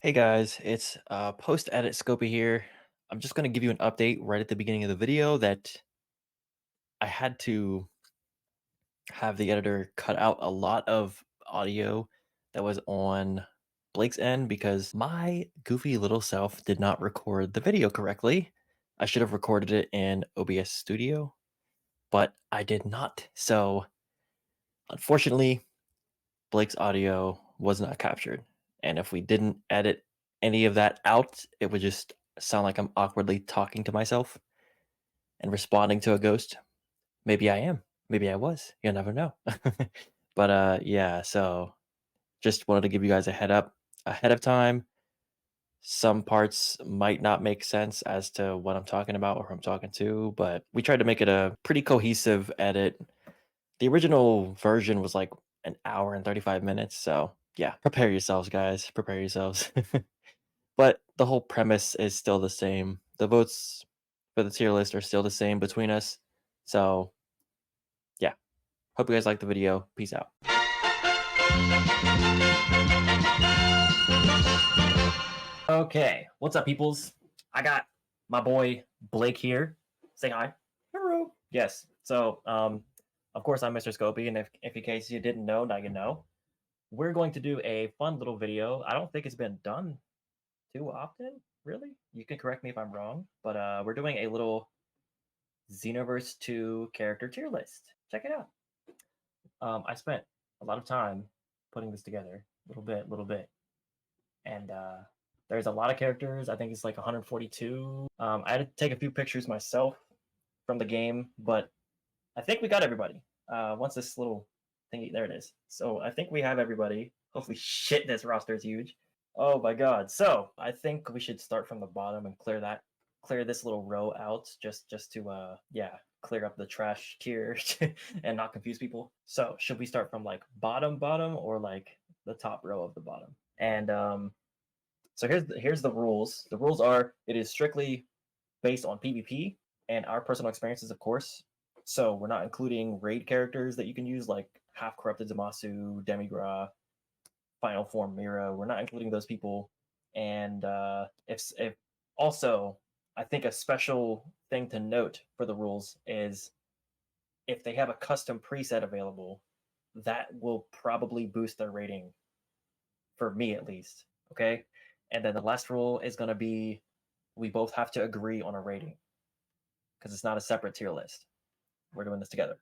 Hey guys, it's post edit Scopy here. I'm just going to give you an update right at the beginning of the video that I had to have the editor cut out a lot of audio that was on Blake's end because my goofy little self did not record the video correctly. I should have recorded it in OBS Studio, but I did not. So, unfortunately, Blake's audio was not captured. And if we didn't edit any of that out, it would just sound like I'm awkwardly talking to myself and responding to a ghost. Maybe I am. Maybe I was. You'll never know. But yeah, so just wanted to give you guys a head up ahead of time. Some parts might not make sense as to what I'm talking about or who I'm talking to, but we tried to make it a pretty cohesive edit. The original version was like an hour and 35 minutes, so yeah, prepare yourselves, guys. Prepare yourselves. But the whole premise is still the same. The votes for the tier list are still the same between us. So yeah, hope you guys like the video. Peace out. Okay, what's up, peoples? I got my boy Blake here. Say hi. Hello. Yes. So, of course, I'm Mr. Scopy, and if in case you didn't know, now you know. We're going to do a fun little video. I don't think it's been done too often, really. You can correct me if I'm wrong, but we're doing a little Xenoverse 2 character tier list. Check it out. I spent a lot of time putting this together, little bit, and there's a lot of characters. I think it's like 142. I had to take a few pictures myself from the game, but I think we got everybody. Once this little thingy, there it is. So I think we have everybody. Hopefully, shit, this roster is huge. Oh my god. So I think we should start from the bottom and clear this little row out just to yeah, clear up the trash tier and not confuse people. So should we start from like bottom or like the top row of the bottom? And so here's the rules. The rules are it is strictly based on PvP and our personal experiences, of course. So we're not including raid characters that you can use like half corrupted Zamasu, Demigra, Final Form Mira. We're not including those people. And if also, I think a special thing to note for the rules is if they have a custom preset available, that will probably boost their rating for me at least. Okay. And then the last rule is going to be we both have to agree on a rating because it's not a separate tier list. We're doing this together.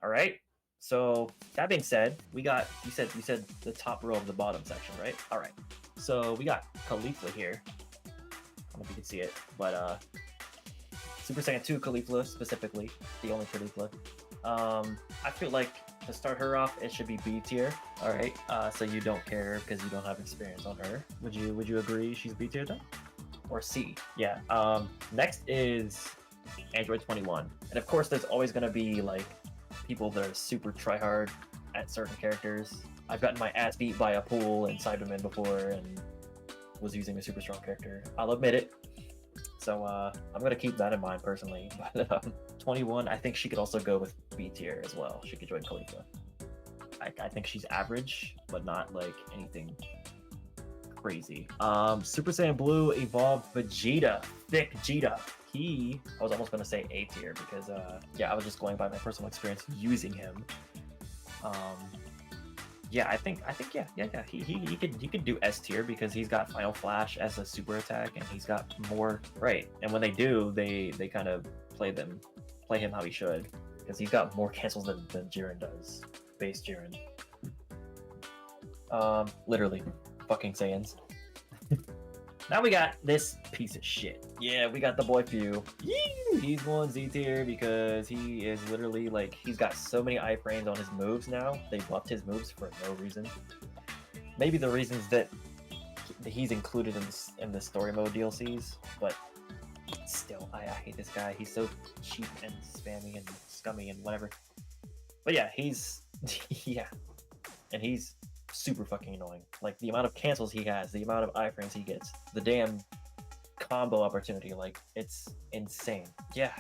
All right. So that being said, we got you said the top row of the bottom section, right? All right. So we got Khalifa here. I don't know if you can see it, but Super Saiyan 2 Khalifa specifically, the only Khalifa. I feel like to start her off, it should be B tier. All right. So you don't care because you don't have experience on her. Would you agree she's B tier then? Or C? Yeah. Next is Android 21, and of course, there's always gonna be like people that are super try hard at certain characters. I've gotten my ass beat by a pool in Cyberman before and was using a super strong character. I'll admit it. So I'm gonna keep that in mind personally. But 21, I think she could also go with B tier as well. She could join Khalifa. I think she's average, but not like anything crazy. Super Saiyan Blue evolved Vegeta, thick Vegeta. I was almost gonna say A tier because yeah, I was just going by my personal experience using him. Yeah, I think yeah. He could do S tier because he's got Final Flash as a super attack and he's got more right. And when they do, they kind of play him how he should because he's got more cancels than Jiren does. Base Jiren. Literally, fucking Saiyans. Now we got this piece of shit. Yeah, we got the boy Pew. He's going Z tier because he is literally like he's got so many iframes on his moves now. They buffed his moves for no reason. Maybe the reasons that he's included in the story mode DLCs, but still, I hate this guy. He's so cheap and spammy and scummy and whatever. But yeah, he's yeah, and he's super fucking annoying. Like the amount of cancels he has, the amount of iframes he gets, the damn combo opportunity, like it's insane. Yeah,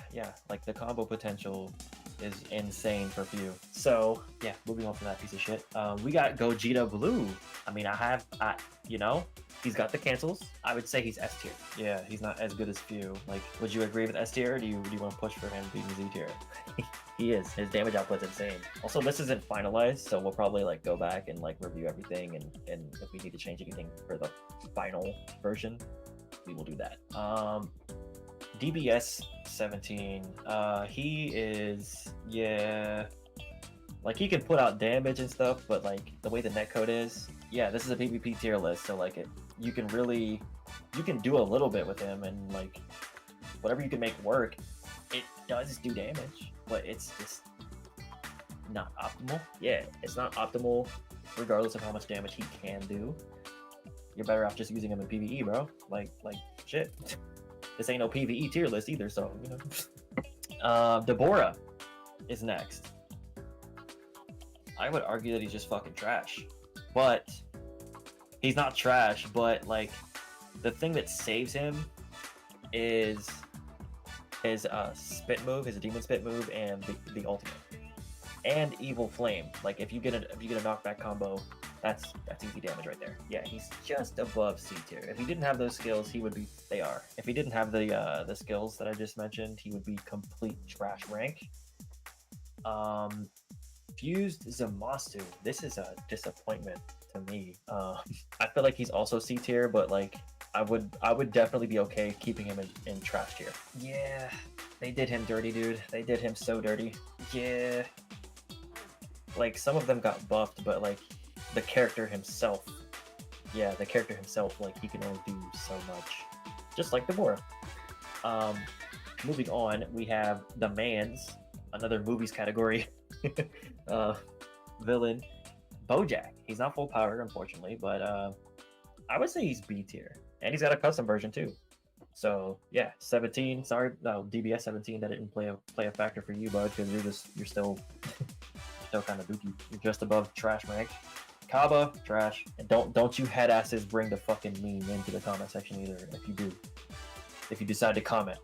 like the combo potential is insane for few. So yeah, moving on from that piece of shit. We got Gogeta Blue. I mean, you know, he's got the cancels. I would say he's S tier. Yeah, he's not as good as few. Like, would you agree with S tier, or do you want to push for him being Z tier? He is. His damage output's insane. Also, this isn't finalized, so we'll probably like go back and like review everything, and if we need to change anything for the final version, we will do that. DBS 17. He is, yeah, like he can put out damage and stuff, but like the way the netcode is, yeah, this is a PvP tier list, so like you can do a little bit with him, and like whatever you can make work, it does do damage, but it's just not optimal. Yeah, it's not optimal regardless of how much damage he can do. You're better off just using him in PvE, bro. Like shit. This ain't no PvE tier list either, so you know. Deborah is next. I would argue that he's just fucking trash, but he's not trash. But like, the thing that saves him is his spit move, his demon spit move, and the ultimate, and evil flame. Like if you get a knockback combo, that's easy damage right there. Yeah, he's just above C tier. If he didn't have those skills, he would be. They are. If he didn't have the skills that I just mentioned, he would be complete trash rank. Fused Zamasu. This is a disappointment to me. I feel like he's also C tier, but like I would definitely be okay keeping him in trash tier. Yeah, they did him dirty, dude. They did him so dirty. Yeah, like some of them got buffed, but like the character himself, yeah, the character himself, like he can only do so much, just like Deborah. Moving on, we have the Mans, another movies category villain, Bojack. He's not full powered, unfortunately, but I would say he's B tier, and he's got a custom version too. So yeah, 17. Sorry, no, DBS 17. That didn't play a factor for you, bud, because you're still still kind of dookie. You're just above trash rank. Kaba, trash. And don't you head asses bring the fucking meme into the comment section either. If you decide to comment.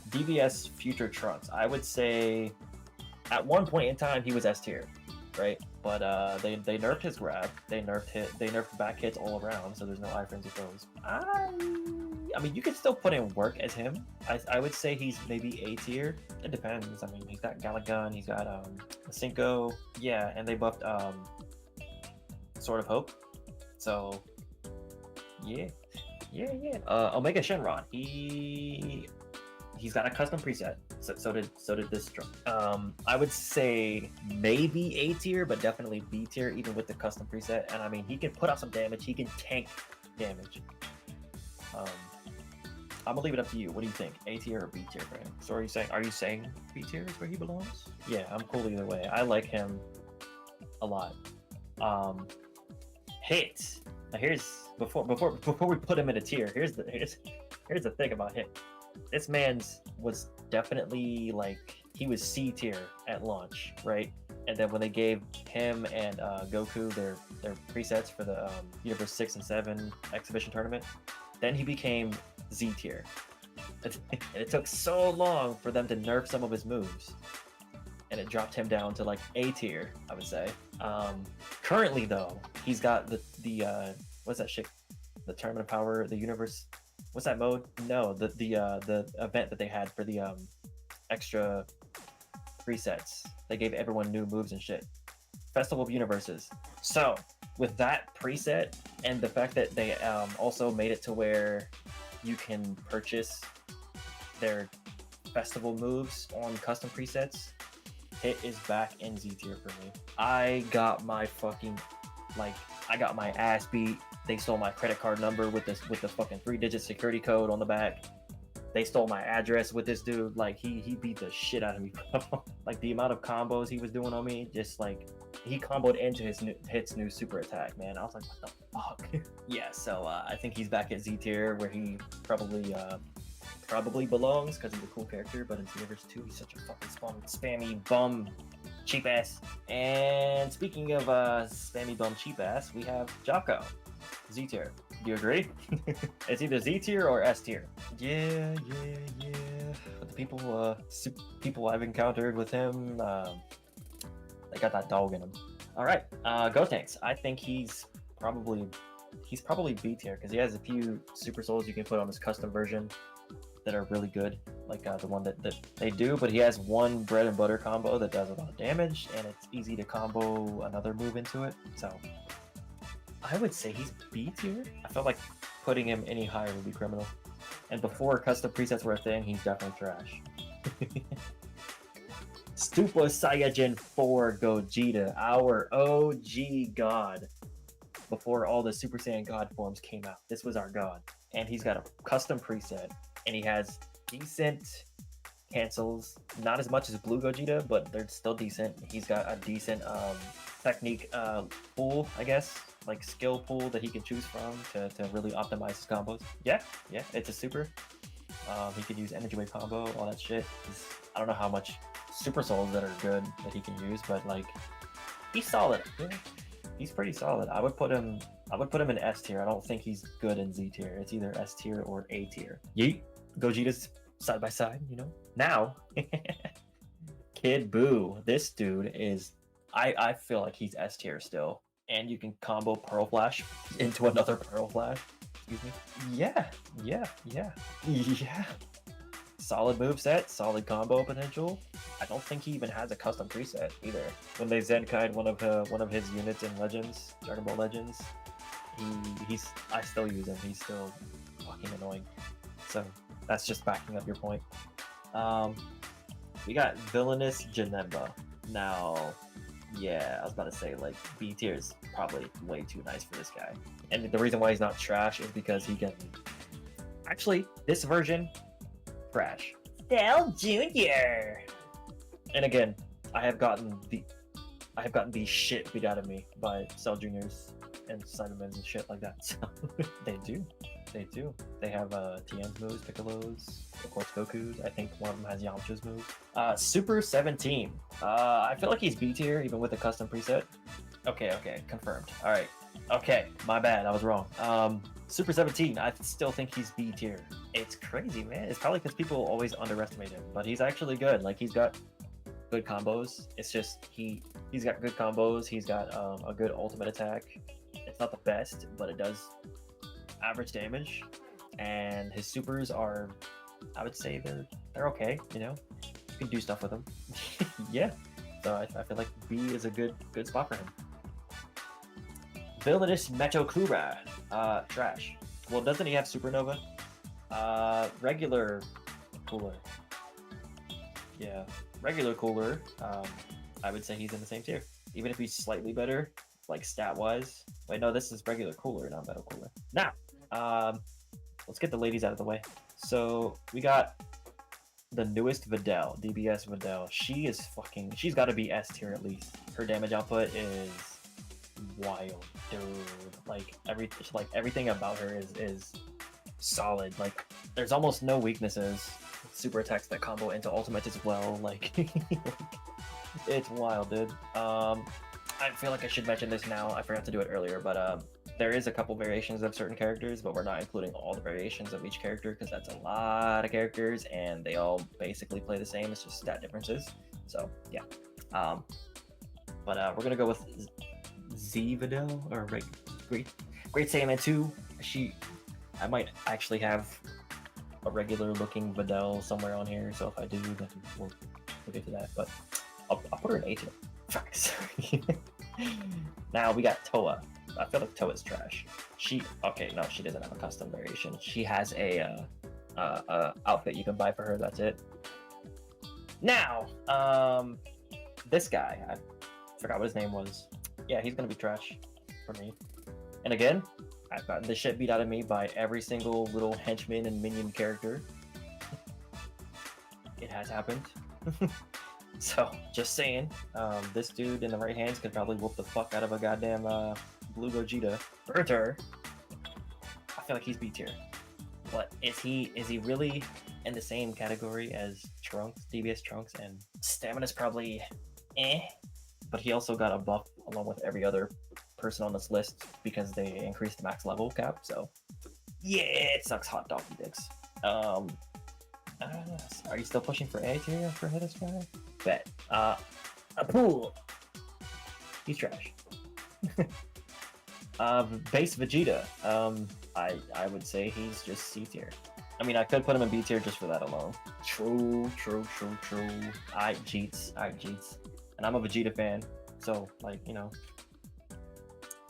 DBS Future Trunks. I would say at one point in time he was S tier, right? But they nerfed his grab. They nerfed back hits all around, so there's no iframes with those. I mean, you could still put in work as him. I would say he's maybe A tier. It depends. I mean, he's got Galagun, he's got Cinco, yeah, and they buffed Sword of Hope. So yeah. Omega Shenron. He's got a custom preset. So did this drum. I would say maybe A tier, but definitely B tier, even with the custom preset. And I mean, he can put out some damage. He can tank damage. I'm gonna leave it up to you. What do you think? A tier or B tier for him? So are you saying B tier is where he belongs? Yeah, I'm cool either way. I like him a lot. Hit. Now here's before we put him in a tier. Here's the thing about him. This man's was definitely like he was C tier at launch, right? And then when they gave him and Goku their presets for the Universe 6 and 7 exhibition tournament, then he became Z tier. And it took so long for them to nerf some of his moves, and it dropped him down to like A tier, I would say. Currently though, he's got the what's that shit? The Tournament of Power, the Universe. What's that mode? No, the event that they had for the extra presets. They gave everyone new moves and shit. Festival of Universes. So with that preset and the fact that they also made it to where you can purchase their festival moves on custom presets, Hit is back in Z tier for me. I got my ass beat. They stole my credit card number with the fucking 3-digit security code on the back. They stole my address with this dude. Like he beat the shit out of me, bro. Like the amount of combos he was doing on me, just like he comboed into Hit's new super attack, man. I was like, what the fuck? Yeah, so I think he's back at Z tier where he probably belongs because he's a cool character, but in Xenoverse 2 he's such a fucking spammy bum cheap ass. And speaking of spammy bum cheap ass, we have Jocko, Z tier. Do you agree? It's either Z tier or S tier. Yeah. But the people I've encountered with him, they got that dog in him. All right, Gotenks. I think he's probably B tier because he has a few super souls you can put on his custom version that are really good, like the one that they do. But he has one bread and butter combo that does a lot of damage, and it's easy to combo another move into it. So I would say he's B tier. I felt like putting him any higher would be criminal. And before custom presets were a thing, he's definitely trash. Super Saiyajin 4 Gogeta, our OG god. Before all the Super Saiyan God forms came out, this was our god. And he's got a custom preset, and he has decent cancels. Not as much as Blue Gogeta, but they're still decent. He's got a decent technique pool, I guess, like skill pool that he can choose from to really optimize his combos. Yeah, it's a super. He could use energy wave combo, all that shit. I don't know how much super souls that are good that he can use, but like he's solid. Yeah. He's pretty solid. I would put him in S tier. I don't think he's good in Z tier. It's either S tier or A tier. Yeet. Gogeta's side by side, you know. Now, Kid Buu. This dude is. I feel like he's S tier still, and you can combo Pearl Flash into another Pearl Flash. Excuse me. Yeah. Solid moveset, solid combo potential. I don't think he even has a custom preset either. When they Zenkai'd one of his units in Legends, Dragon Ball Legends, I still use him. He's still fucking annoying. So that's just backing up your point. We got Villainous Janemba. Now, yeah, I was about to say like B tier is probably way too nice for this guy. And the reason why he's not trash is because he can. Actually, this version. Trash. Cell Junior. And again, I have gotten the shit beat out of me by Cell Juniors and Cybermens and shit like that. So they do. They have TN's moves, Piccolo's, of course Goku's. I think one of them has Yamcha's moves. Super 17. I feel like he's B tier even with a custom preset. Okay, confirmed. All right. Okay, my bad. I was wrong. Super 17, I still think he's B tier. It's crazy, man. It's probably because people always underestimate him, but he's actually good. Like, he's got good combos. It's just he's got good combos. He's got a good ultimate attack. It's not the best, but it does average damage. And his supers are, I would say they're okay. You know, you can do stuff with them. Yeah. So I feel like B is a good spot for him. Villainous Metokura. Trash. Well, doesn't he have Supernova? Regular Cooler. Yeah, regular Cooler. I would say he's in the same tier. Even if he's slightly better, like stat-wise. Wait, no, this is regular Cooler, not Metal Cooler. Now, let's get the ladies out of the way. So, we got the newest Videl, DBS Videl. She's got to be S tier at least. Her damage output is wild, dude. Like everything about her is solid. Like there's almost no weaknesses. Super attacks that combo into ultimates as well. Like it's wild, dude. I feel like I should mention this now. I forgot to do it earlier, but there is a couple variations of certain characters, but we're not including all the variations of each character because that's a lot of characters and they all basically play the same. It's just stat differences. So yeah. But we're gonna go with Z Videl or Great Saiyaman 2. I might actually have a regular looking Videl somewhere on here, so if I do, then we'll get to that. But I'll put her in A tier. Facts. Now we got Toa. I feel like Toa's trash. She doesn't have a custom variation. She has a outfit you can buy for her. That's it. Now, this guy, I forgot what his name was. Yeah, he's gonna be trash for me. And again, I've gotten the shit beat out of me by every single little henchman and minion character. It has happened. So, just saying, this dude in the right hands could probably whoop the fuck out of a goddamn Blue Gogeta. Berter, I feel like he's B tier. But is he really in the same category as Trunks, DBS Trunks, and Stamina's probably eh? But he also got a buff along with every other person on this list because they increased the max level cap. So yeah, it sucks hot dog dicks. Are you still pushing for A tier for this guy? Bet. A pool. He's trash. Base Vegeta. I would say he's just C tier. I mean, I could put him in B tier just for that alone. True. Alright, Jeets. And I'm a Vegeta fan, so, like, you know.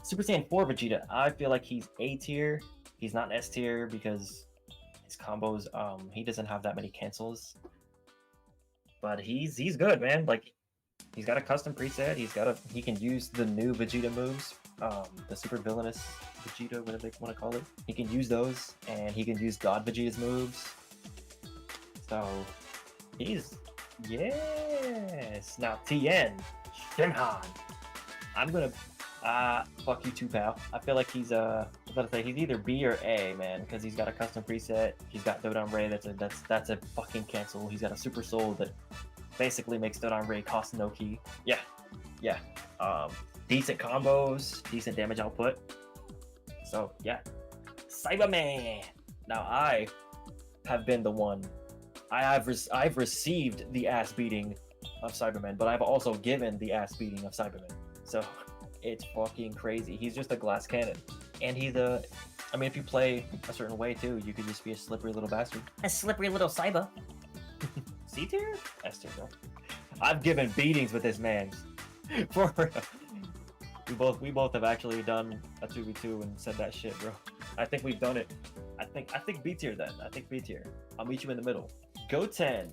Super Saiyan 4 Vegeta, I feel like he's A tier. He's not S tier because his combos, he doesn't have that many cancels. But he's good, man. Like, he's got a custom preset. He can use the new Vegeta moves, the super villainous Vegeta, whatever they want to call it. He can use those, and he can use God Vegeta's moves. So he's yes. Now Tien Shinhan. I'm gonna fuck you too, pal. I feel like he's I'm gonna say he's either B or A, man, because he's got a custom preset. He's got Dodon Ray. That's a fucking cancel. He's got a super soul that basically makes Dodon Ray cost no key. Yeah. Decent combos, decent damage output. So yeah, Cyberman. Now I have been the one. I've received the ass beating of Cyberman, but I've also given the ass beating of Cyberman. So it's fucking crazy. He's just a glass cannon, and he's a. I mean, if you play a certain way too, you could just be a slippery little bastard. A slippery little Cyber. C tier? S tier, bro. I've given beatings with this man. For real. We both have actually done a 2v2 and said that shit, bro. I think we've done it. I think B tier then. I think B tier. I'll meet you in the middle. Goten.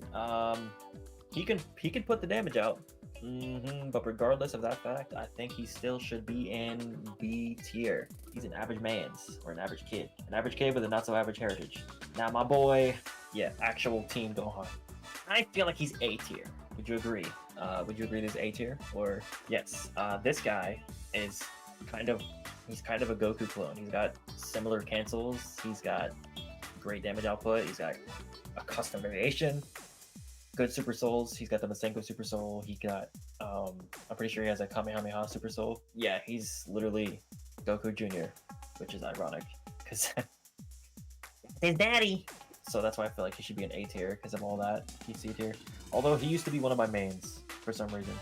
He can put the damage out. But regardless of that fact, I think he still should be in B tier. He's an average man's or an average kid with a not so average heritage. Now my boy, yeah, actual Team Gohan. I feel like he's A tier. Would you agree? Would you agree this A tier? Or yes, this guy is he's kind of a Goku clone. He's got similar cancels. He's got great damage output. He's got a custom variation. Good super souls. He's got the Masenko super soul. He got I'm pretty sure he has a Kamehameha super soul. Yeah, he's literally Goku Jr., which is ironic because his daddy. So that's why I feel like he should be an A tier because of all that. He's C tier. Although he used to be one of my mains for some reason.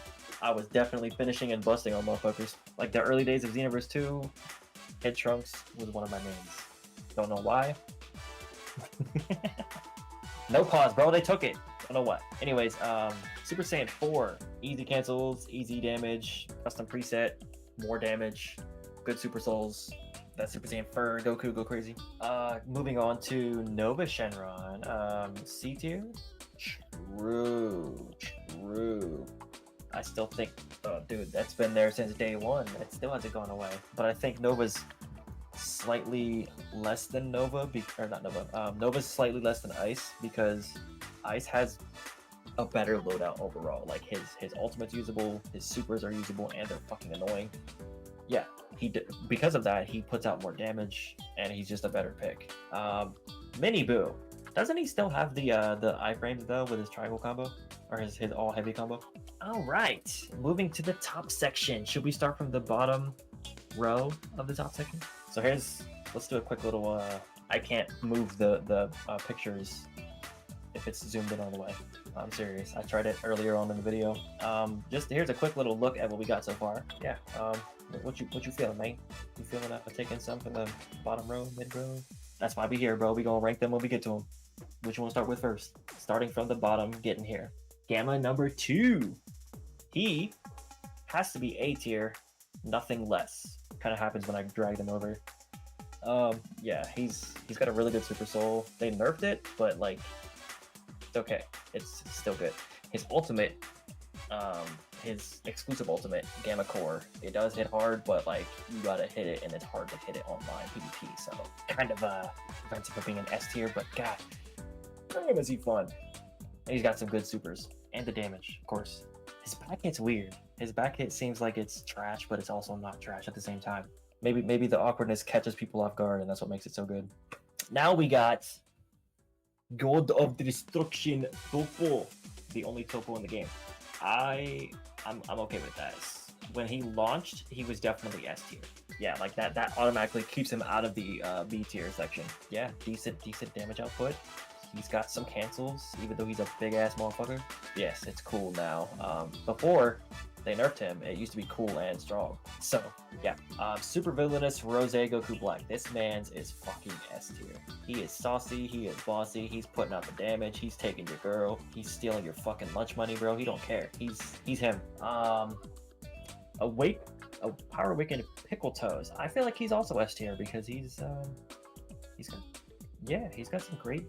I was definitely finishing and busting on motherfuckers. Like the early days of Xenoverse 2, Head Trunks was one of my mains. Don't know why. No pause, bro. They took it. Don't know what. Anyways, Super Saiyan 4. Easy cancels, easy damage, custom preset, more damage, good super souls. That Super Saiyan Fur, Goku, go crazy. Moving on to Nova Shenron. C tier? True. I still think, dude, that's been there since day one. It still hasn't gone away. But I think Nova's slightly less than Nova, Nova's slightly less than Ice because Ice has a better loadout overall. Like his ultimate's usable, his supers are usable, and they're fucking annoying. Yeah, because of that, he puts out more damage, and he's just a better pick. Mini Boo. Doesn't he still have the iframes though with his triangle combo? Or his all heavy combo? Alright, moving to the top section. Should we start from the bottom row of the top section? So let's do a quick little, I can't move the pictures if it's zoomed in all the way. I'm serious. I tried it earlier on in the video. Here's a quick little look at what we got so far. Yeah, what you feeling, mate? You feeling taking some from the bottom row, mid row? That's why we here, bro. We gonna rank them when we get to them. Which you want to start with first? Starting from the bottom, getting here. Gamma number 2. He has to be A tier, nothing less. Kind of happens when I drag them over. Yeah, he's got a really good super soul. They nerfed it, but like, it's okay. It's still good. His ultimate, his exclusive ultimate, Gamma Core, it does hit hard, but like you gotta hit it, and it's hard to hit it online PvP. So kind of prevents him from being an S tier, but God, damn, is he fun? And he's got some good supers and the damage, of course. His back hit's weird. His back hit seems like it's trash, but it's also not trash at the same time. Maybe the awkwardness catches people off guard, and that's what makes it so good. Now we got God of Destruction Topo, the only Topo in the game. I'm okay with that. when he launched, he was definitely S tier. Yeah, like that automatically keeps him out of the B tier section. Yeah, decent damage output. He's got some cancels, even though he's a big ass motherfucker. Yes, it's cool now. Before they nerfed him, it used to be cool and strong. So yeah, super villainous Rose Goku Black. This man's is fucking S tier. He is saucy. He is bossy. He's putting out the damage. He's taking your girl. He's stealing your fucking lunch money, bro. He don't care. He's him. Power Awakened Pickle Toes. I feel like he's also S tier because he's got some great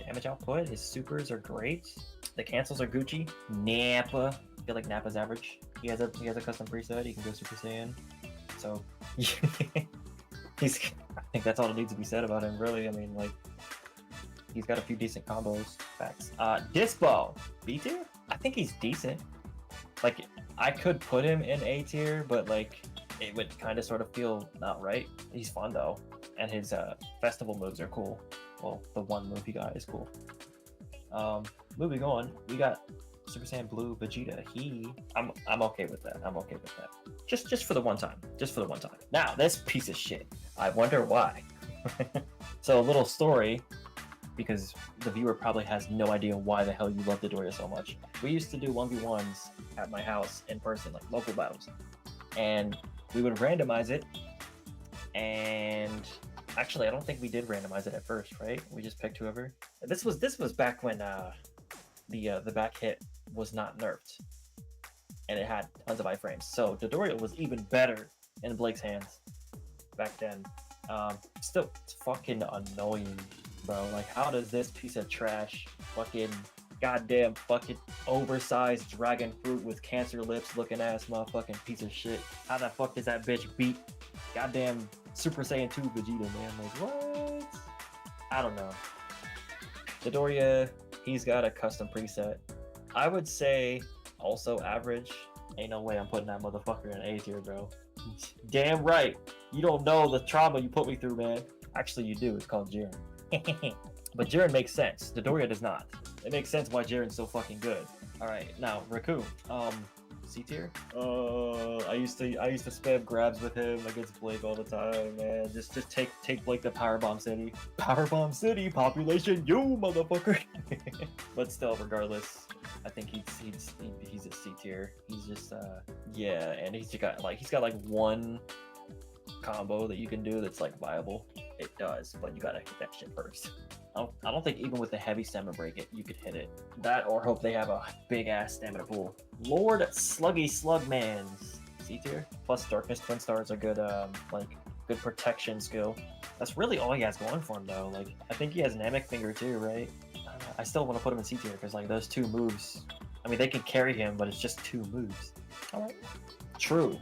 damage output. His supers are great. The cancels are Gucci. Nappa. I feel like Nappa's average. He has a custom preset. He can go Super Saiyan. So I think that's all that needs to be said about him, really. I mean, like, he's got a few decent combos. Facts. Dispo. B tier? I think he's decent. Like, I could put him in A tier, but like it would kind of sort of feel not right. He's fun though, and his festival moves are cool. Well, the one move he got is cool. Moving on, we got Super Saiyan Blue Vegeta. I'm okay with that. I'm okay with that. Just for the one time. Just for the one time. Now, this piece of shit. I wonder why. So a little story, because the viewer probably has no idea why the hell you love Dodoria so much. We used to do 1v1s at my house in person, like local battles. And we would randomize it. And actually, I don't think we did randomize it at first, right? We just picked whoever. This was back when the back hit was not nerfed. And it had tons of iframes. So Dodoria was even better in Blake's hands back then. Still, it's fucking annoying, bro. Like, how does this piece of trash fucking goddamn fucking oversized dragon fruit with cancer lips looking ass motherfucking piece of shit, how the fuck does that bitch beat goddamn Super Saiyan 2 Vegeta, man? Like, what? I don't know. Dodoria, he's got a custom preset. I would say also average. Ain't no way I'm putting that motherfucker in A tier, bro. Damn right. You don't know the trauma you put me through, man. Actually, you do. It's called Jiren. But Jiren makes sense. Dodoria does not. It makes sense why Jiren's so fucking good. All right, now Raku. C tier. I used to spam grabs with him against Blake all the time, man. Just take Blake to Powerbomb City. Powerbomb City, population, you motherfucker. But still, regardless, I think he's a C tier. He's just yeah, and he's got like one combo that you can do that's like viable. It does, but you gotta hit that shit first. I don't think even with the heavy stamina break you could hit it. That or hope they have a big ass stamina pool. Lord Sluggy Slugman's C tier. Plus Darkness Twin Stars are good good protection skill. That's really all he has going for him though. Like, I think he has Namek Finger too, right? I still want to put him in C tier because like those two moves, I mean, they can carry him, but it's just two moves. Alright. True.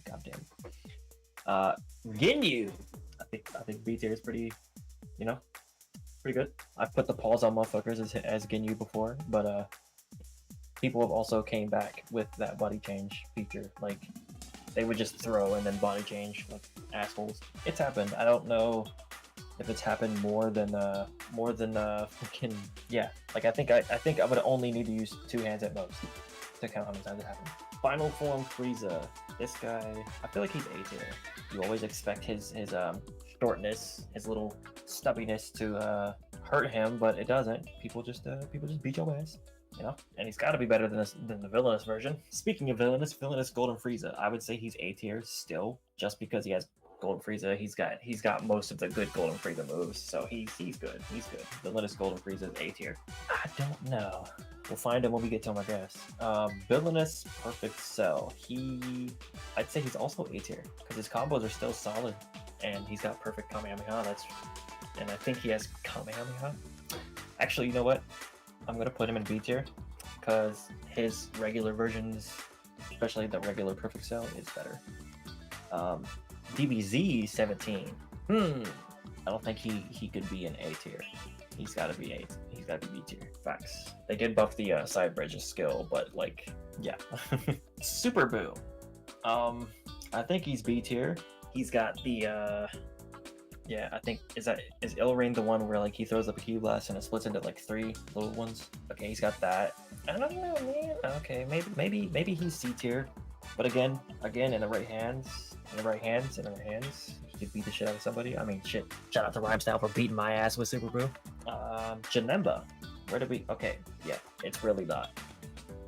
Goddamn. Ginyu. I think B tier is pretty, pretty good. I've put the paws on motherfuckers as Ginyu before, but people have also came back with that body change feature. Like, they would just throw and then body change, like assholes. It's happened. I don't know if it's happened more than fucking, yeah. Like, I think I would only need to use 2 hands at most to count how many times it happened. Final Form Frieza. This guy, I feel like he's A tier. You always expect his shortness, his little stubbiness to hurt him, but it doesn't. People just beat your ass, And he's got to be better than the villainous version. Speaking of villainous Golden Frieza, I would say he's A tier still, just because he has Golden Frieza. He's got most of the good Golden Frieza moves, so he's good. He's good. Villainous Golden Frieza is A tier. I don't know. We'll find him when we get to him, I guess. Villainous Perfect Cell. I'd say he's also A tier because his combos are still solid, and he's got perfect Kamehameha. And I think he has Kamehameha. Actually, you know what? I'm gonna put him in B tier because his regular versions, especially the regular Perfect Cell, is better. DBZ 17. I don't think he could be in A tier. He's gotta be A. He's gotta be B tier. Facts. They did buff the side bridge skill, but like, yeah. Super Boo. I think he's B tier. He's got the yeah, I think is Ilrain the one where like he throws up a Ki blast and it splits into like 3 little ones? Okay, he's got that. I don't know, man. Okay, maybe he's C tier. But again, in the right hands, he could beat the shit out of somebody. I mean, shit. Shout out to Rhymestyle for beating my ass with Super Brew. Janemba. Where did we? Okay, yeah, it's really not.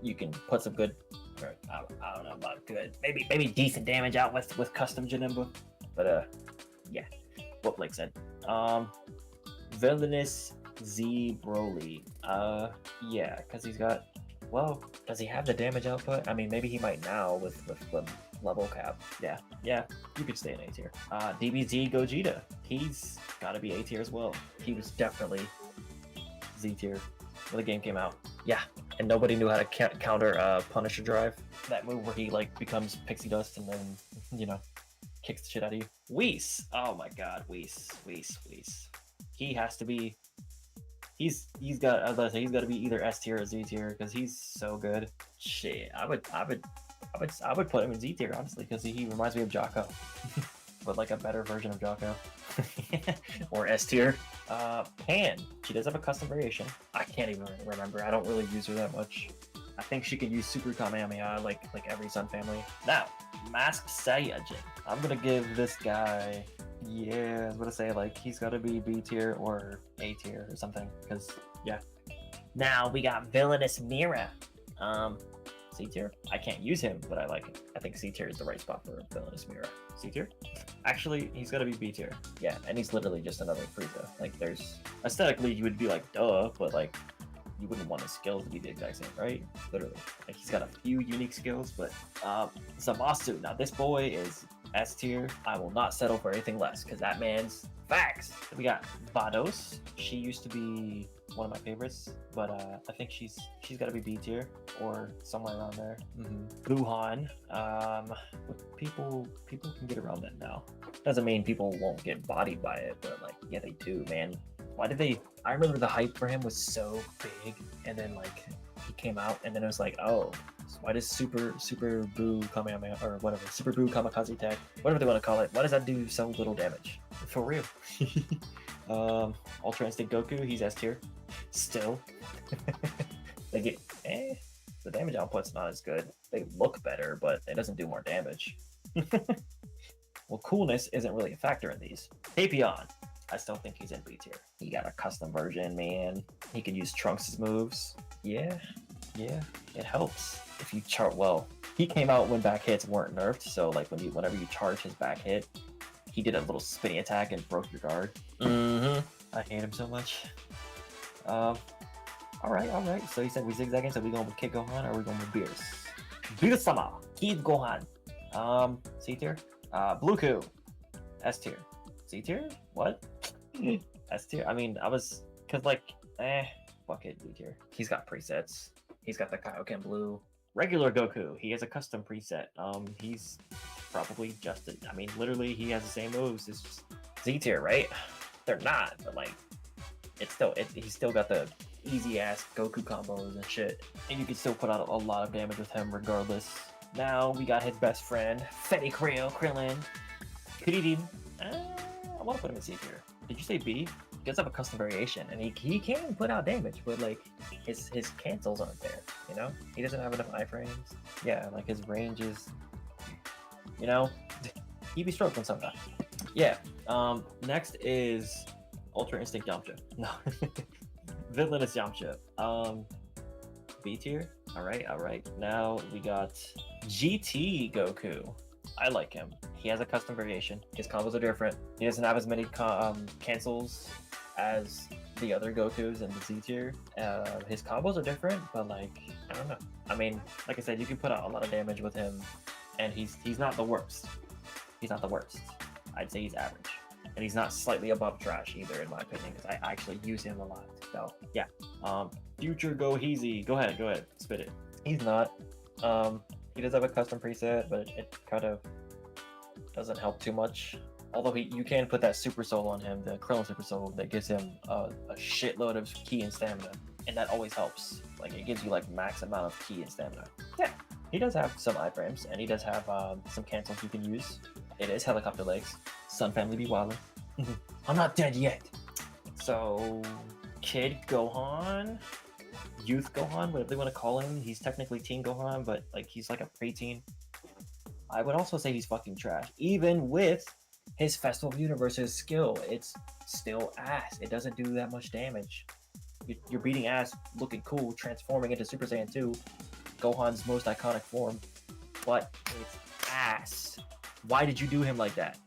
You can put some good. I don't know about good. Maybe decent damage out with custom Janemba. But yeah. What Blake said. Villainous Z Broly. Yeah, because he's got. Well, does he have the damage output? I mean, maybe he might now with the level cap. Yeah, you could stay in A tier. DBZ Gogeta. He's got to be A tier as well. He was definitely Z tier when the game came out. Yeah, and nobody knew how to counter Punisher Drive. That move where he like becomes pixie dust and then kicks the shit out of you. Whis. Oh my god, Whis. He has to be. He's got. I was about to say he's got to be either S tier or Z tier because he's so good. Shit, I would put him in Z tier honestly because he reminds me of Jocko, but like a better version of Jocko. Or S tier. Pan. She does have a custom variation. I can't even remember. I don't really use her that much. I think she can use Super Kamehameha like every Sun family. Now, Masked Saiyajin. I'm gonna give this guy. Yeah, I was gonna say like he's got to be B tier or A tier or something. Because yeah. Now we got Villainous Mira. C tier. I can't use him, but I like him. I think C tier is the right spot for Villainous Mira. C tier. Actually, he's got to be B tier. Yeah, and he's literally just another Frieza. Like there's aesthetically you would be like duh, but like you wouldn't want his skills to be the exact same, right? Literally. Like he's got a few unique skills, but Zamasu. Now this boy is S tier. I will not settle for anything less because that man's facts. We got Vados. She used to be one of my favorites, but I think she's got to be B tier or somewhere around there. Luhan. People can get around that now. Doesn't mean people won't get bodied by it, but like yeah, they do, man. Why did they? I remember the hype for him was so big, and then like he came out, and then it was like, oh, why does Super Boo Kamehameha or whatever, Super Boo Kamikaze Tech, whatever they want to call it, why does that do so little damage? For real. Ultra Instinct Goku, he's S tier. Still. They get the damage output's not as good. They look better, but it doesn't do more damage. Well, coolness isn't really a factor in these. Tapion. I still think he's in B tier. He got a custom version, man. He can use Trunks' moves. Yeah, it helps. If you chart well, he came out when back hits weren't nerfed, so like whenever you charge his back hit, he did a little spinny attack and broke your guard. I hate him so much. All right. So he said we zigzagging, so we going with Kid Gohan or we going with Beers? Beers-sama, Kid Gohan. C tier. Blueku, S tier. C tier? What? S tier? I mean, cause like, fuck it, B tier. He's got presets. He's got the Kaioken Blue. Regular Goku, he has a custom preset. He's probably just, I mean, literally, he has the same moves. It's just Z tier, right? They're not, but like, he's still got the easy ass Goku combos and shit. And you can still put out a lot of damage with him regardless. Now we got his best friend, Fetty Krillin. Kuririn. I want to put him in C tier. Did you say B? He does have a custom variation, and he can put out damage, but like his cancels aren't there. You know, he doesn't have enough iframes. Yeah, like his range is, you know, he be struggling sometimes. Yeah. Next is Ultra Instinct Yamcha. No, Villainous Yamcha. B tier. All right. Now we got GT Goku. I like him. He has a custom variation. His combos are different. He doesn't have as many cancels as the other Gokus in the Z tier. His combos are different, but like, I don't know. I mean, like I said, you can put out a lot of damage with him, and he's not the worst. He's not the worst. I'd say he's average. And he's not slightly above trash either, in my opinion, because I actually use him a lot. So, yeah. Future Goheezy. Go ahead. Spit it. He's not. He does have a custom preset, but it kind of doesn't help too much. Although you can put that Super Soul on him, the Krillin Super Soul, that gives him a shitload of ki and stamina. And that always helps. Like, it gives you, like, max amount of ki and stamina. Yeah. He does have some iframes, and he does have some cancels you can use. It is helicopter legs. Sun family be wildin'. I'm not dead yet. So, Kid Gohan, Youth Gohan, whatever they want to call him. He's technically Teen Gohan, but like he's like a preteen. I would also say he's fucking trash. Even with his Festival of Universe's skill, it's still ass. It doesn't do that much damage. You're beating ass, looking cool, transforming into Super Saiyan 2, Gohan's most iconic form, but it's ass. Why did you do him like that?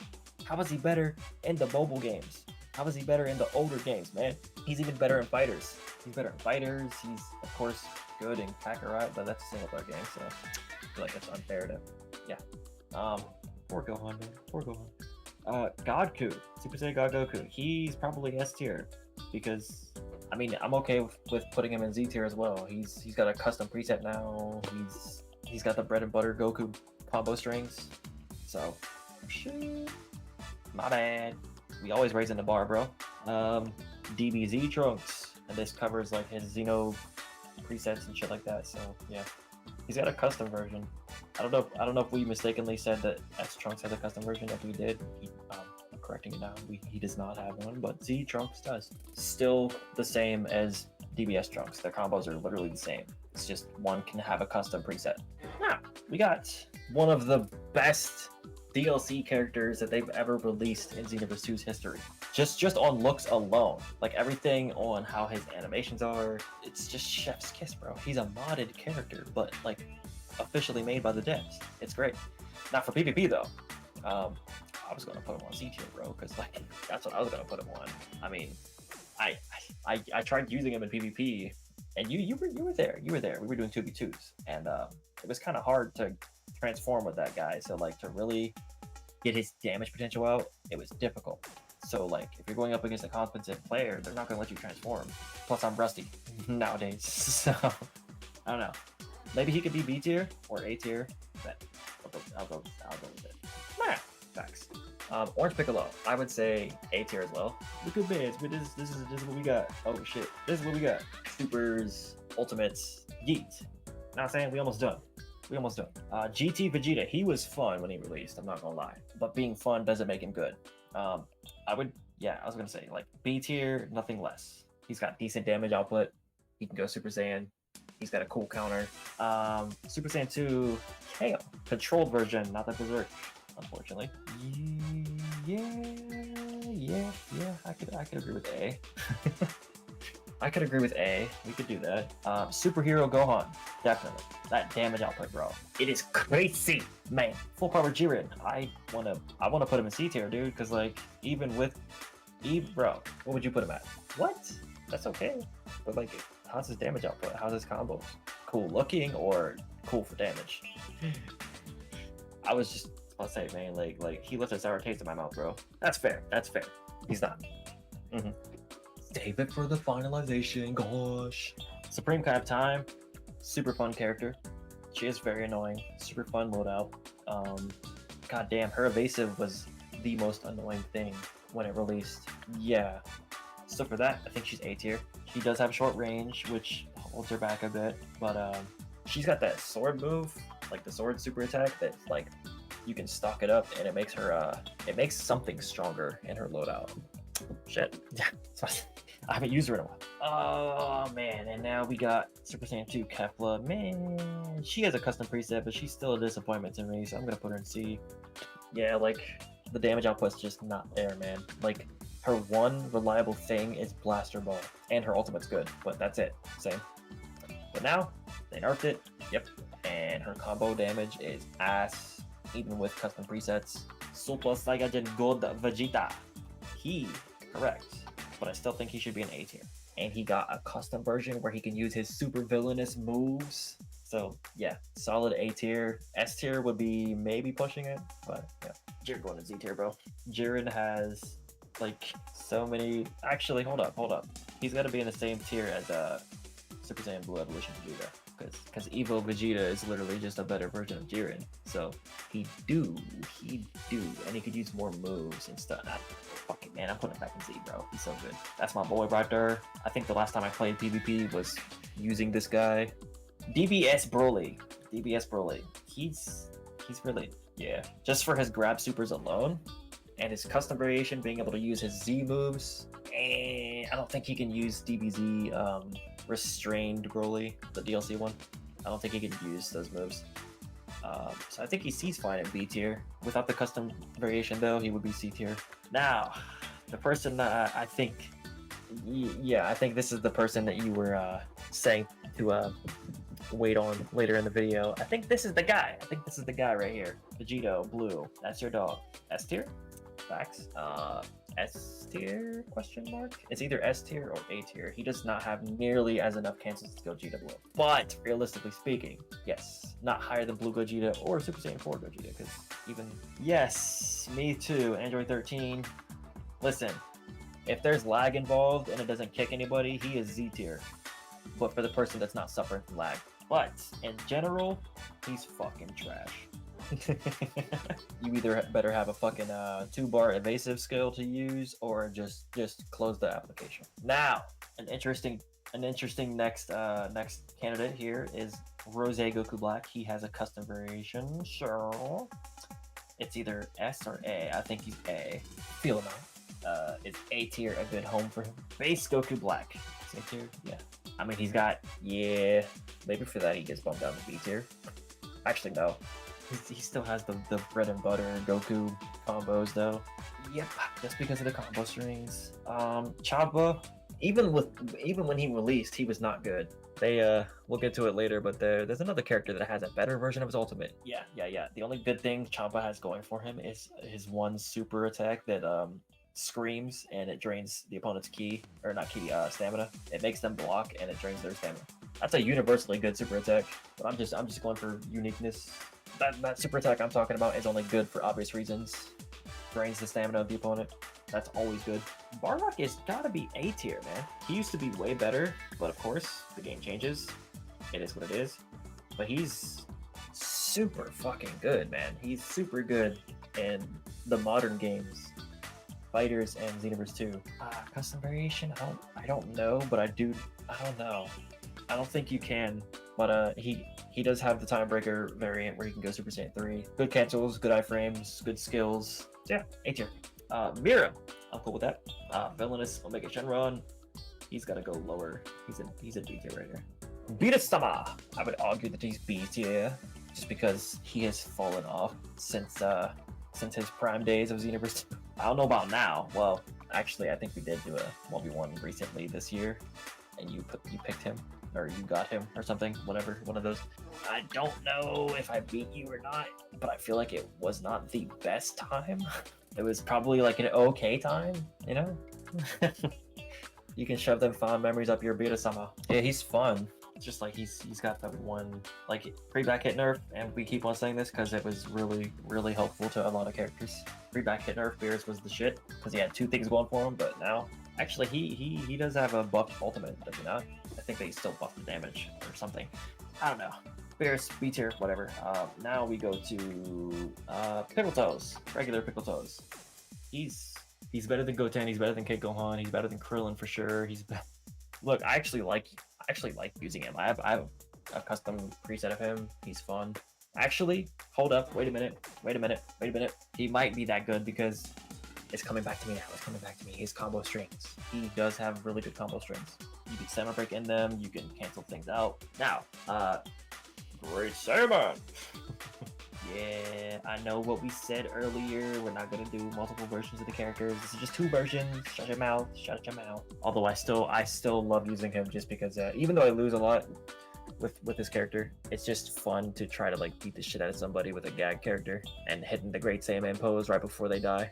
How is he better in the mobile games? How is he better in the older games, man? He's even better in fighters. He's better in fighters. He's, of course, good in Kakarot, but that's a single player game, so I feel like it's unfair to, yeah. Poor Gohan, man. Poor Gohan. Godku, Super Saiyan God Goku. He's probably S tier because, I mean, I'm okay with putting him in Z tier as well. He's got a custom preset now. He's got the bread and butter Goku combo strings. So, shit. My bad. We always raising the bar, bro. DBZ Trunks, and this covers like his Xeno presets and shit like that. So yeah, he's got a custom version. I don't know if we mistakenly said that S Trunks has a custom version. If we did, I'm correcting it now. He does not have one, but Z Trunks does. Still the same as DBS Trunks. Their combos are literally the same. It's just one can have a custom preset. Now we got one of the best DLC characters that they've ever released in Xenoverse 2's history. Just on looks alone, like everything on how his animations are, it's just chef's kiss, bro. He's a modded character, but like officially made by the devs. It's great. Not for PvP though. I was gonna put him on C tier, bro, because like that's what I was gonna put him on. I mean, I tried using him in PvP, and you were there. We were doing 2v2s, and it was kind of hard to transform with that guy. So like to really get his damage potential out, it was difficult. So like if you're going up against a competent player, they're not gonna let you transform. Plus I'm rusty nowadays, so I don't know. Maybe he could be B tier or A tier. But I'll go with it. Nah, facts. Orange Piccolo, I would say A tier as well. Look at this, but this is what we got. Oh shit, this is what we got. Supers, Ultimates, Yeet. Not saying we almost done. GT Vegeta, he was fun when he released, I'm not gonna lie. But being fun doesn't make him good. I was gonna say, like, B tier, nothing less. He's got decent damage output. He can go Super Saiyan. He's got a cool counter. Super Saiyan 2, KO. Controlled version, not the Berserk, unfortunately. Yeah, I could agree with A. I could agree with A. We could do that. Superhero Gohan, definitely. That damage output, bro. It is crazy, man. Full power Jiren. I wanna put him in C tier, dude. Because like even bro, what would you put him at? What? That's okay. But like, how's his damage output? How's his combos? Cool looking or cool for damage? I was just about to say, man, like he left a sour taste in my mouth, bro. That's fair. He's not. Save it for the finalization, gosh. Supreme Kai of Time, super fun character. She is very annoying, super fun loadout. God damn, her evasive was the most annoying thing when it released. Yeah, so for that, I think she's A tier. She does have short range, which holds her back a bit, but she's got that sword move, like the sword super attack that like you can stock it up and it makes her it makes something stronger in her loadout. Shit. Yeah. I haven't used her in a while. Oh man, and now we got Super Saiyan 2 Kefla. Man, she has a custom preset, but she's still a disappointment to me, so I'm gonna put her in C. Yeah, like the damage output's just not there, man. Like her one reliable thing is Blaster Ball, and her ultimate's good, but that's it. Same. But now they nerfed it. Yep. And her combo damage is ass, even with custom presets. Super Saiyajin God Vegeta. Correct. But I still think he should be an A tier. And he got a custom version where he can use his super villainous moves. So yeah, solid A tier. S tier would be maybe pushing it, but yeah. Jiren going to Z tier, bro. Jiren has like so many. Actually, hold up. He's got to be in the same tier as Super Saiyan Blue Evolution Vegeta, because Evo Vegeta is literally just a better version of Jiren. So he do, and he could use more moves and stuff. Fuck it, man, I'm putting him back in Z, bro. He's so good. That's my boy right there. I think the last time I played PvP was using this guy. DBS Broly. He's really, yeah. Just for his grab supers alone, and his custom variation, being able to use his Z moves, and I don't think he can use DBZ Restrained Broly, the DLC one. I don't think he can use those moves. So I think he sees fine in B tier. Without the custom variation, though, he would be C tier. Now, the person that I think, yeah, I think this is the person that you were saying to wait on later in the video. I think this is the guy. I think this is the guy right here. Vegito, blue. That's your dog. S tier? Facts. S tier? Question mark? It's either S tier or A tier. He does not have nearly as enough cancels to Gogeta Blue. But realistically speaking, yes, not higher than Blue Gogeta or Super Saiyan 4 Gogeta. Because even yes, me too. Android 13. Listen, if there's lag involved and it doesn't kick anybody, he is Z tier. But for the person that's not suffering from lag. But in general, he's fucking trash. You either better have a fucking 2-bar evasive skill to use, or just close the application. Now, an interesting next candidate here is Rose Goku Black. He has a custom variation, so it's either S or A. I think he's A. Feel him out. Is A tier a good home for him? Base Goku Black. Is A tier? Yeah. I mean, he's got, yeah, maybe for that he gets bumped down to B tier. Actually, no. He still has the bread and butter Goku combos, though. Yep, just because of the combo strings. Chaba, even when he released, he was not good. We'll get to it later, but there's another character that has a better version of his ultimate. Yeah. The only good thing Chaba has going for him is his one super attack that screams and it drains the opponent's stamina. It makes them block and it drains their stamina. That's a universally good super attack, but I'm just going for uniqueness. That super attack I'm talking about is only good for obvious reasons. Drains the stamina of the opponent. That's always good. Bardock is gotta be A tier, man. He used to be way better, but of course, the game changes. It is what it is. But he's super fucking good, man. He's super good in the modern games. Fighters and Xenoverse 2. Custom variation? I don't know, but I don't know. I don't think you can, but he does have the Timebreaker variant where you can go Super Saiyan 3. Good cancels, good iframes, good skills. So yeah, A tier. Mira, I'm cool with that. Villainous Omega Shenron, he's gotta go lower. He's a B tier right here. Beta-sama, I would argue that he's B tier, just because he has fallen off since his prime days of Xenoverse 2. I don't know about now. Well, actually, I think we did do a 1v1 recently this year, and you picked him, or you got him, or something, whatever, one of those. I don't know if I beat you or not, but I feel like it was not the best time. It was probably like an okay time, you know? You can shove them fond memories up your Beta-sama. Yeah, he's fun. It's just like he's got that one, like, pre-back hit nerf, and we keep on saying this because it was really, really helpful to a lot of characters. Pre-back hit nerf, Beerus was the shit, because he had two things going for him, but now, actually, he does have a buffed ultimate, does he not? I think they still buff the damage, or something. I don't know. Beerus, B tier, whatever. Now we go to Pickle Toes, regular Pickle Toes. He's better than Goten, he's better than Kid Gohan, he's better than Krillin for sure. Look, I actually like using him. I have a custom preset of him. He's fun. Actually, hold up. Wait a minute. He might be that good because it's coming back to me now. His combo strings. He does have really good combo strings. You can Stamina Break in them. You can cancel things out. Now, Great Saiyaman. Yeah, I know what we said earlier. We're not gonna do multiple versions of the characters. This is just 2 versions. Shut your mouth. Although I still love using him just because even though I lose a lot with this character, it's just fun to try to like beat the shit out of somebody with a gag character and hitting the Great Saiyaman pose right before they die.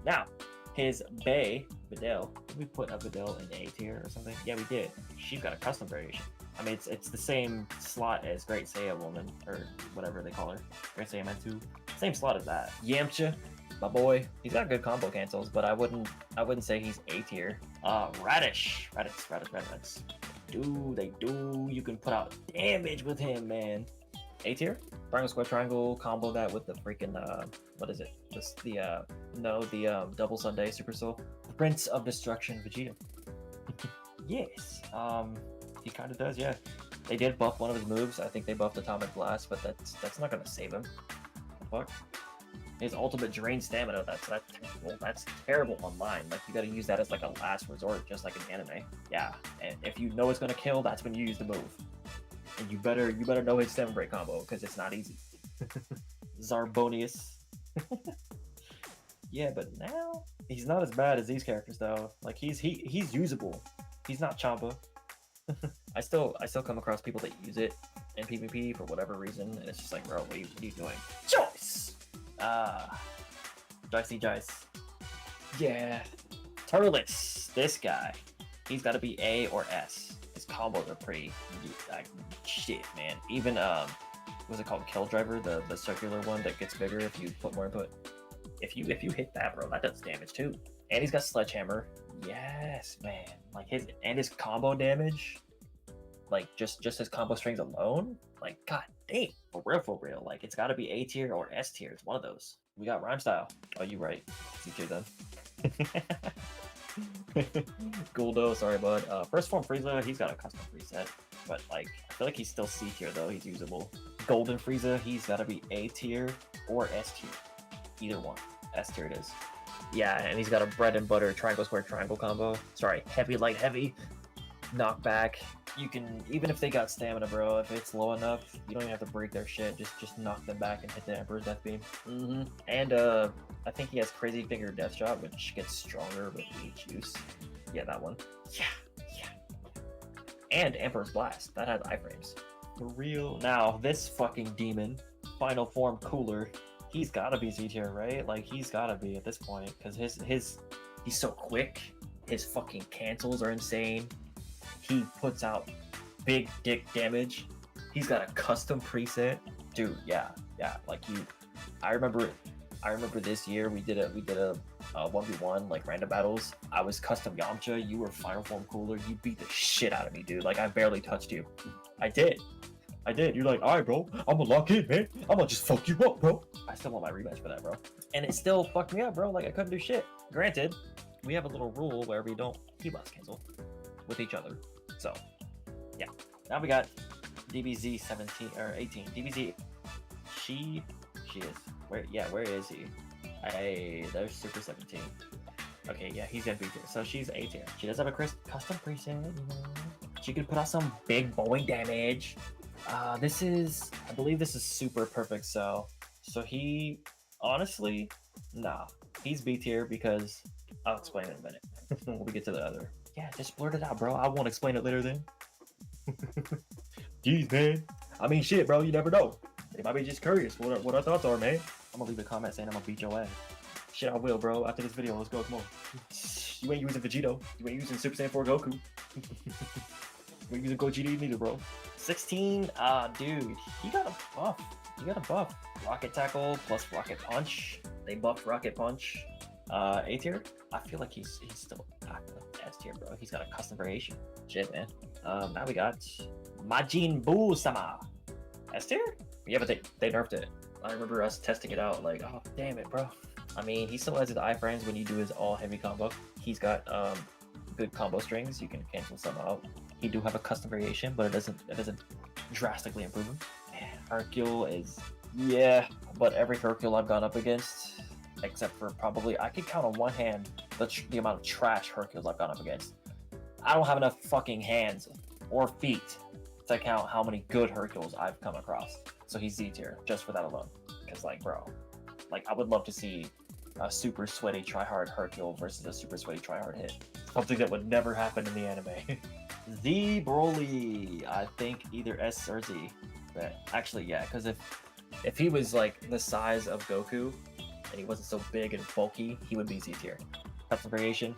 Now, his Videl. Did we put a Videl in A tier or something? Yeah, we did. She's got a custom variation. I mean, it's the same slot as Great Saiyan Woman, or whatever they call her. Great Saiyaman 2. Same slot as that. Yamcha, my boy. He's got good combo cancels, but I wouldn't say he's A tier. Raditz. You can put out damage with him, man. A tier? Triangle, square, triangle, combo that with the freaking, what is it? The double Sunday Super Soul. Prince of Destruction Vegeta. Yes. He kind of does, yeah. They did buff one of his moves. I think they buffed Atomic Blast, but that's not gonna save him. What the fuck? His ultimate drain stamina. That's terrible online. Like, you gotta use that as like a last resort, just like in anime. Yeah, and if you know it's gonna kill, that's when you use the move. And you better know his Stamina Break combo because it's not easy. Zarbonius. Yeah, but now he's not as bad as these characters though. Like he's usable. He's not Chamba. I still come across people that use it in PvP for whatever reason, and it's just like, bro, what are you doing? Joyce! Joycey Joyce. Yeah. Turles, this guy. He's gotta be A or S. His combos are pretty like shit, man. Even what's it called? Kill Driver, the circular one that gets bigger if you put more input. If you hit that, bro, that does damage too. And he's got Sledgehammer. Yes, man. Like his combo damage, like just his combo strings alone, like god damn, for real. Like it's got to be A tier or S tier. It's one of those. We got Rhyme Style. Oh, you right. C tier then. Guldo, sorry bud. First form Frieza, he's got a custom preset, but like I feel like he's still C tier though. He's usable. Golden Frieza, he's got to be A tier or S tier. Either one. S tier it is. Yeah, and he's got a bread and butter triangle square triangle combo. Sorry, heavy light heavy. Knockback. You can, even if they got stamina, bro, if it's low enough, you don't even have to break their shit. Just knock them back and hit the Emperor's Death Beam. And I think he has Crazy Finger Death Shot, which gets stronger with each use. Yeah, that one. Yeah. And Emperor's Blast. That has iframes. For real. Now, this fucking demon, Final Form Cooler, he's gotta be Z tier, right? Like he's gotta be at this point because he's so quick. His fucking cancels are insane. He puts out big dick damage. He's got a custom preset, dude. Yeah. Like I remember this year we did a 1v1 like random battles. I was custom Yamcha. You were Final Form Cooler. You beat the shit out of me, dude. Like I barely touched you. I did. You're like, all right, bro. I'm gonna lock in, man. I'm gonna just fuck you up, bro. I still want my rematch for that, bro. And it still fucked me up, bro. Like I couldn't do shit. Granted, we have a little rule where we don't T-boss cancel with each other. So, yeah. Now we got DBZ 17 or 18. DBZ. She is. Where is he? Hey, there's Super 17. Okay, yeah, he's gonna be here. So she's A tier. She does have a custom preset. You know. She could put out some big bowling damage. I believe this is Super Perfect Cell. So he, honestly, nah. He's B tier because I'll explain it in a minute when we get to the other. Yeah, just blurt it out, bro. I won't explain it later then. Jeez, man. I mean, shit, bro. You never know. They might be just curious what our thoughts are, man. I'm gonna leave a comment saying I'm gonna beat your ass. Shit, I will, bro. After this video, let's go. Come on. You ain't using Vegito. You ain't using Super Saiyan 4 Goku. You ain't using Gogeta neither, bro. 16, dude, he got a buff. Rocket Tackle plus Rocket Punch. They buffed Rocket Punch. A tier? I feel like he's still S tier, bro. He's got a custom variation. Shit, man. Now we got Majin Buu-sama. S tier? Yeah, but they nerfed it. I remember us testing it out, like, oh, damn it, bro. I mean, he still has his iframes when you do his all heavy combo. He's got good combo strings. You can cancel some out. He do have a custom variation, but it doesn't drastically improve him. Man, Hercule is, yeah, but every Hercule I've gone up against, except for probably, I can count on one hand the amount of trash Hercules I've gone up against. I don't have enough fucking hands or feet to count how many good Hercules I've come across. So he's Z tier just for that alone. Because like, bro, like I would love to see a super sweaty tryhard Hercule versus a super sweaty tryhard hit. Something that would never happen in the anime. Z Broly, I think either S or Z. But actually, yeah, because if he was like the size of Goku and he wasn't so big and bulky, he would be Z tier. Custom variation,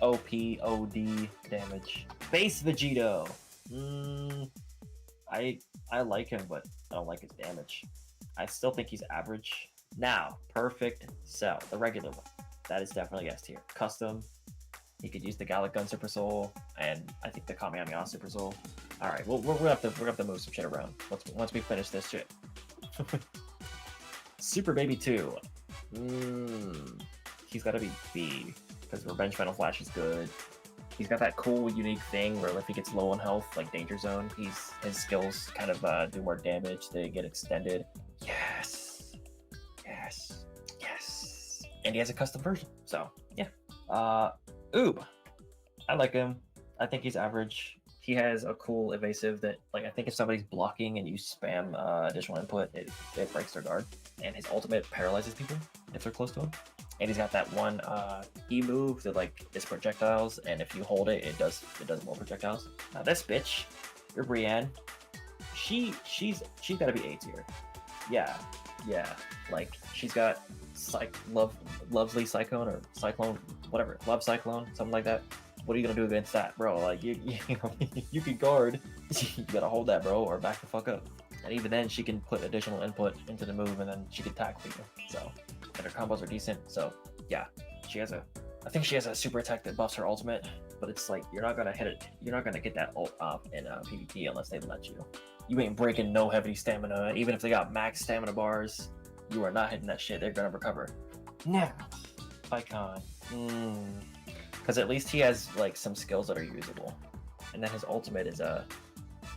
OP, OD damage. Base Vegito. I like him, but I don't like his damage. I still think he's average. Now, Perfect Cell, the regular one. That is definitely S tier. Custom. He could use the Gallic Gun Super Soul, and I think the Kamehameha Super Soul. All right, we're gonna have to move some shit around once we finish this shit. Super Baby 2. He's got to be B because Revenge Final Flash is good. He's got that cool, unique thing where if he gets low on health, like Danger Zone, his skills kind of do more damage. They get extended. Yes. And he has a custom version. So yeah. Oob. I like him. I think he's average. he has a cool evasive that, like, I think if somebody's blocking and you spam additional input, it breaks their guard. And his ultimate paralyzes people if they're close to him. And he's got that one E move that like is projectiles, and if you hold it, it does more projectiles. Now this bitch, your Brienne, she's got to be A tier. Yeah, like she's got lovely cyclone or cyclone, whatever, love cyclone, something like that. What are you gonna do against that, bro? Like you know, you can guard, you gotta hold that, bro, or back the fuck up. And even then, she can put additional input into the move, and then she can tackle you. So, and her combos are decent. So, yeah, I think she has a super attack that buffs her ultimate. But it's like you're not gonna hit it. You're not gonna get that ult up in PvP unless they let you. You ain't breaking no heavy stamina. Even if they got max stamina bars, you are not hitting that shit. They're gonna recover. Now, Icon. Because at least he has like some skills that are usable, and then his ultimate is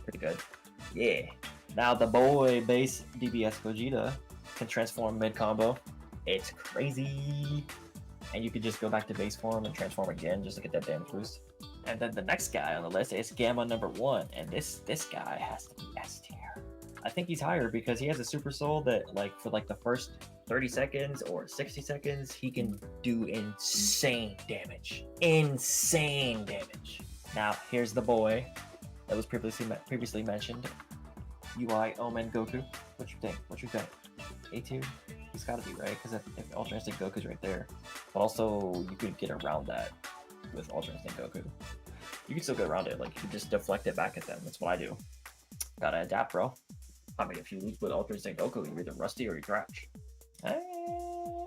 pretty good. Yeah. Now the boy base DBS Gogeta can transform mid combo. It's crazy. And you could just go back to base form and transform again just to get that damage boost. And then the next guy on the list is Gamma number 1. And this guy has to be S tier. I think he's higher because he has a super soul that like for like the first 30 seconds or 60 seconds, he can do insane damage. Insane damage. Now here's the boy that was previously mentioned. UI Omen Goku. What you think? A tier? He's gotta be, right? Because if Ultra Instinct Goku's right there. But also, you could get around that with Ultra Instinct Goku. You can still get around it, like, you can just deflect it back at them. That's what I do. Gotta adapt, bro. I mean, if you lose with Ultra Instinct Goku, you're either rusty or you crash.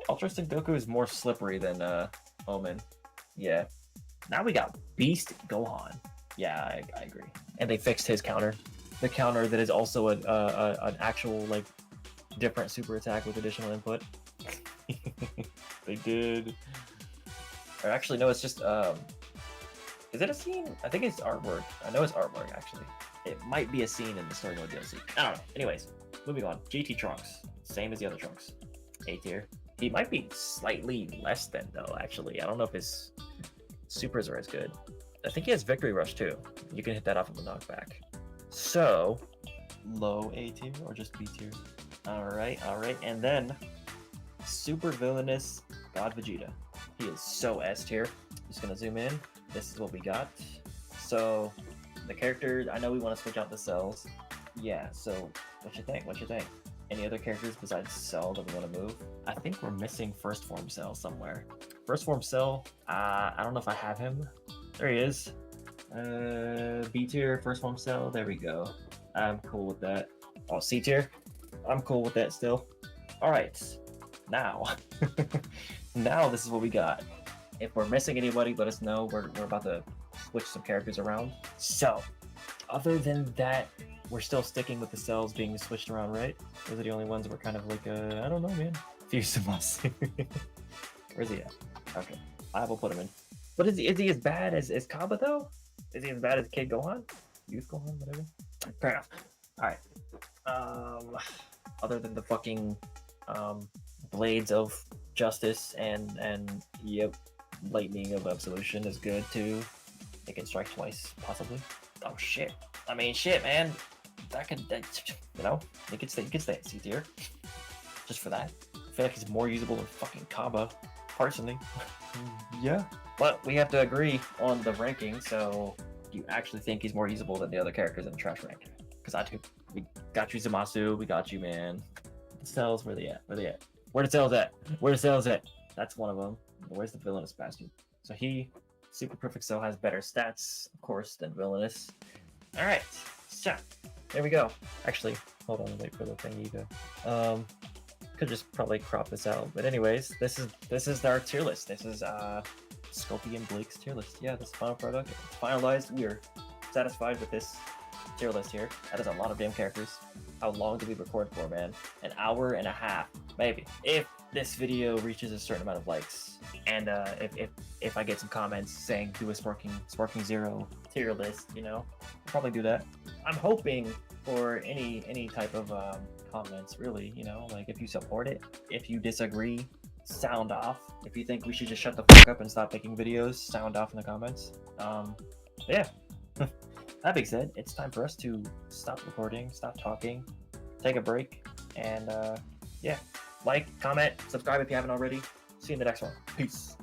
Ultra Instinct Goku is more slippery than Omen. Yeah. Now we got Beast Gohan. Yeah, I agree. And they fixed his counter. The counter that is also an actual like different super attack with additional input. They did. Or actually, no, it's just is it a scene? I think it's artwork. I know it's artwork actually. It might be a scene in the story mode DLC. I don't know. Anyways, moving on. GT Trunks, same as the other Trunks. A tier. He might be slightly less than though. Actually, I don't know if his supers are as good. I think he has Victory Rush too. You can hit that off of the knockback. So, low A tier or just B tier? Alright. And then, super villainous God Vegeta. He is so S tier. Just gonna zoom in. This is what we got. So, the character, I know we want to switch out the cells. Yeah, so, what you think? Any other characters besides Cell that we want to move? I think we're missing First Form Cell somewhere. First Form Cell, I don't know if I have him. There he is. B tier, First Form Cell, there we go. I'm cool with that. Oh, C tier? I'm cool with that still. Alright, now, now this is what we got. If we're missing anybody, let us know. We're about to switch some characters around. So, other than that, we're still sticking with the cells being switched around, right? Those are the only ones we're kind of like, I don't know, man. Fusamus. Where's he at? Okay, I will put him in. But is he as bad as Kaba though? Is he as bad as Kid Gohan? Youth Gohan, whatever. Fair enough. Alright. Other than the fucking Blades of Justice and yep, Lightning of Absolution is good too. They can strike twice, possibly. Oh shit. I mean shit, man. You know, he could stay at C tier. Just for that. I feel like he's more usable than fucking Kaba, personally. Yeah. But we have to agree on the ranking, so you actually think he's more usable than the other characters in the trash rank? Because I do. We got you, Zamasu. We got you, man. The cells, where they at? Where the cells at? That's one of them. Where's the villainous bastard? So he, Super Perfect Cell, has better stats, of course, than villainous. Alright, so there we go. Actually, hold on, wait for the thingy to could just probably crop this out. But anyways, this is our tier list. This is Scopy and Blake's tier list. Yeah, this final product. It's finalized. We are satisfied with this tier list here. That is a lot of damn characters. How long did we record for, man? An hour and a half, maybe. If this video reaches a certain amount of likes, and if I get some comments saying do a Sparking Zero tier list, you know, I'll probably do that. I'm hoping for any type of comments, really, you know, like if you support it, if you disagree, sound off. If you think we should just shut the fuck up and stop making videos, sound off in the comments. Yeah. that being said, it's time for us to stop recording, stop talking, take a break, and yeah, like, comment, subscribe if you haven't already. See you in the next one. Peace.